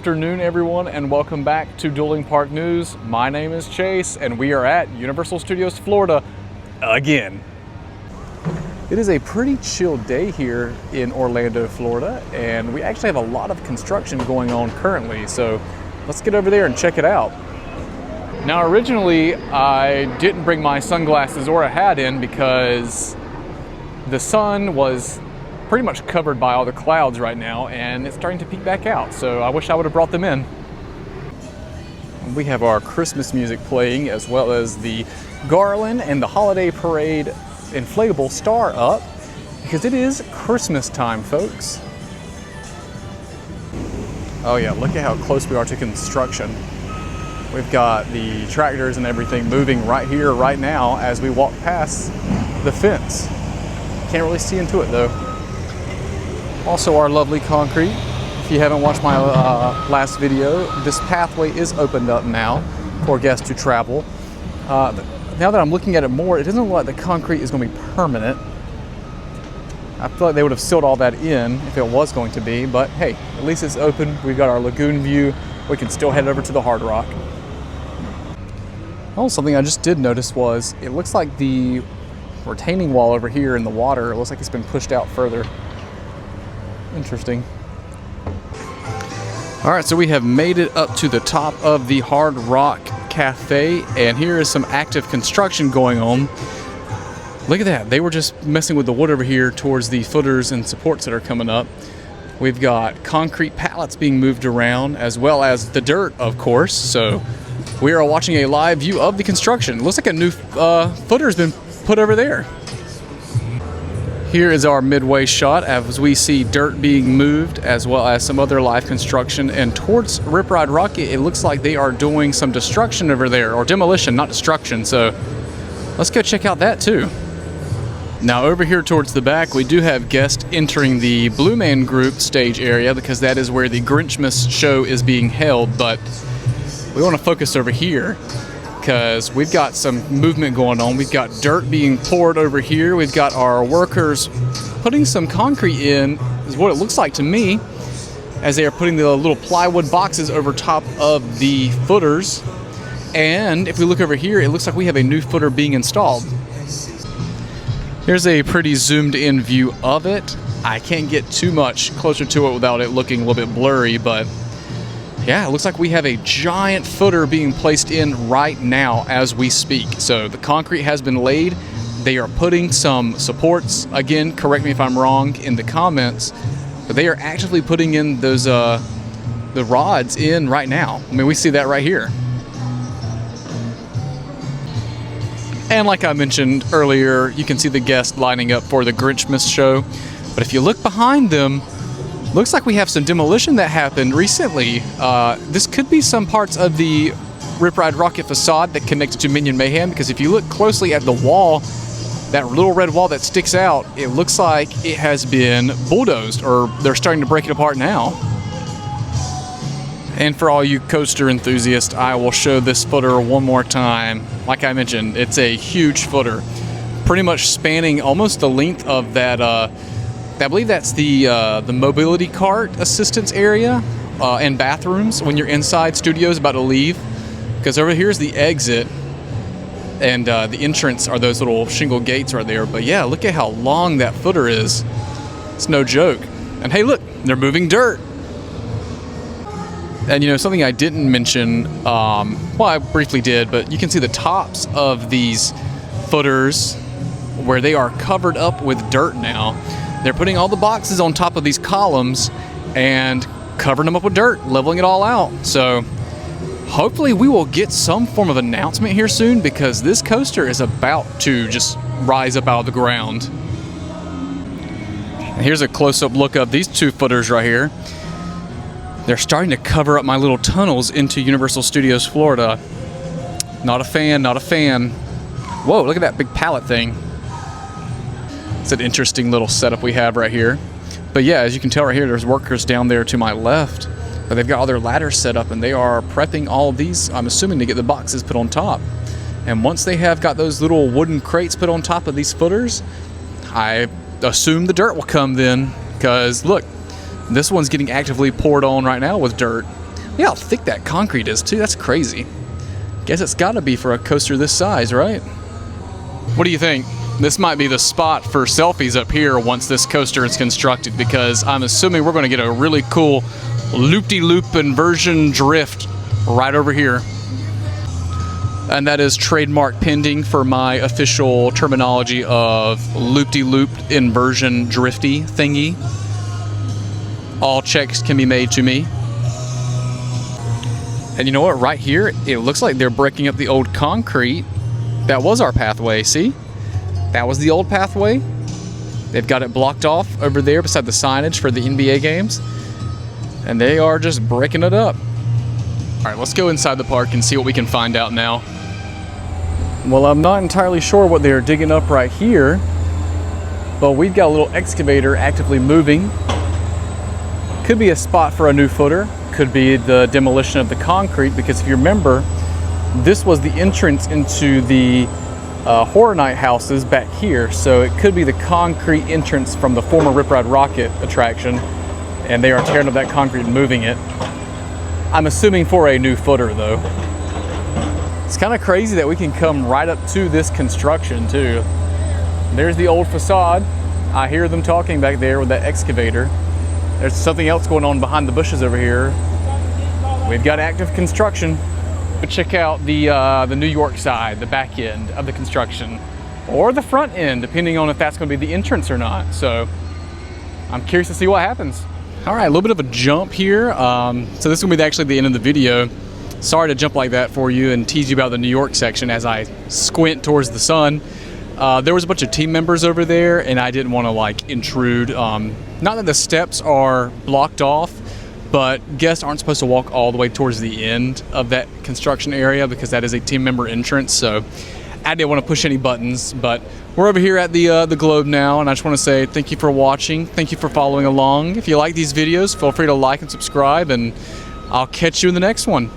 afternoon, everyone, and welcome back to Dueling Park News. My name is Chase, and we are at Universal Studios Florida again. It is a pretty chill day here in Orlando, Florida, and we actually have a lot of construction going on currently, so let's get over there and check it out. Now, originally, I didn't bring my sunglasses or a hat in because the sun was pretty much covered by all the clouds right now, and it's starting to peek back out, so I wish I would have brought them in. We have our Christmas music playing, as well as the garland and the holiday parade inflatable star up, because it is Christmas time, folks. Oh yeah, look at how close we are to construction. We've got the tractors and everything moving right here, right now, as we walk past the fence. Can't really see into it though. Also our lovely concrete. If you haven't watched my last video, this pathway is opened up now for guests to travel. Now that I'm looking at it more, it doesn't look like the concrete is going to be permanent. I feel like they would have sealed all that in if it was going to be, but hey, at least it's open. We've got our lagoon view. We can still head over to the Hard Rock. Oh, something I just did notice was it looks like the retaining wall over here in the water, it looks like it's been pushed out further. Interesting. All right, so we have made it up to the top of the Hard Rock Cafe, and here is some active construction going on. Look at that. They were just messing with the wood over here towards the footers and supports that are coming up. We've got concrete pallets being moved around, as well as the dirt, of course. So we are watching a live view of the construction. It looks like a new footer has been put over there. Here is our midway shot as we see dirt being moved, as well as some other live construction. And towards Rip Ride Rockit, it looks like they are doing some destruction over there, or demolition, not destruction. So let's go check out that too. Now over here towards the back, we do have guests entering the Blue Man Group stage area, because that is where the Grinchmas show is being held. But we want to focus over here, because we've got some movement going on. We've got dirt being poured over here. We've got our workers putting some concrete in, is what it looks like to me, as they are putting the little plywood boxes over top of the footers. And if we look over here, it looks like we have a new footer being installed. Here's a pretty zoomed in view of it. I can't get too much closer to it without it looking a little bit blurry, but yeah, it looks like we have a giant footer being placed in right now as we speak. So the concrete has been laid. They are putting some supports. Again, correct me if I'm wrong in the comments, but they are actively putting in those the rods in right now. I mean, we see that right here. And like I mentioned earlier, you can see the guests lining up for the Grinchmas show. But if you look behind them, looks like we have some demolition that happened recently. This could be some parts of the Rip Ride Rockit facade that connected to Minion Mayhem, because if you look closely at the wall, that little red wall that sticks out, it looks like it has been bulldozed, or they're starting to break it apart now. And for all you coaster enthusiasts, I will show this footer one more time. Like I mentioned, it's a huge footer, pretty much spanning almost the length of that I believe that's the mobility cart assistance area and bathrooms when you're inside studios about to leave. Because over here's the exit, and the entrance are those little shingle gates right there. But yeah, look at how long that footer is. It's no joke. And hey, look, they're moving dirt. And you know, something I didn't mention, well, I briefly did, but you can see the tops of these footers where they are covered up with dirt now. They're putting all the boxes on top of these columns and covering them up with dirt, leveling it all out. So hopefully we will get some form of announcement here soon, because this coaster is about to just rise up out of the ground. And here's a close-up look of these two footers right here. They're starting to cover up my little tunnels into Universal Studios Florida. Not a fan, not a fan. Whoa, look at that big pallet thing. It's an interesting little setup we have right here. But yeah, as you can tell right here, there's workers down there to my left. But they've got all their ladders set up, and they are prepping all of these, I'm assuming, to get the boxes put on top. And once they have got those little wooden crates put on top of these footers, I assume the dirt will come then. Because look, this one's getting actively poured on right now with dirt. Yeah, how thick that concrete is too. That's crazy. Guess it's got to be for a coaster this size, right? What do you think? This might be the spot for selfies up here once this coaster is constructed, because I'm assuming we're going to get a really cool loop-de-loop inversion drift right over here. And that is trademark pending for my official terminology of loop-de-loop inversion drifty thingy. All checks can be made to me. And you know what? Right here, it looks like they're breaking up the old concrete. That was our pathway, see? That was the old pathway. They've got it blocked off over there beside the signage for the NBA games. And they are just breaking it up. All right, let's go inside the park and see what we can find out now. Well, I'm not entirely sure what they're digging up right here, but we've got a little excavator actively moving. Could be a spot for a new footer. Could be the demolition of the concrete, because if you remember, this was the entrance into the Horror Night houses back here, so it could be the concrete entrance from the former Rip Ride Rockit attraction, and they are tearing up that concrete and moving it. I'm assuming for a new footer though. It's kind of crazy that we can come right up to this construction too. There's the old facade. I hear them talking back there with that excavator. There's something else going on behind the bushes over here. We've got active construction. Check out the New York side, the back end of the construction, or the front end, depending on if that's going to be the entrance or not. So I'm curious to see what happens. All right, a little bit of a jump here. So this is going to be actually the end of the video. Sorry to jump like that for you and tease you about the New York section as I squint towards the sun. There was a bunch of team members over there, and I didn't want to like intrude. Not that the steps are blocked off, but guests aren't supposed to walk all the way towards the end of that construction area because that is a team member entrance. So I didn't want to push any buttons, but we're over here at the Globe now, and I just want to say thank you for watching. Thank you for following along. If you like these videos, feel free to like and subscribe, and I'll catch you in the next one.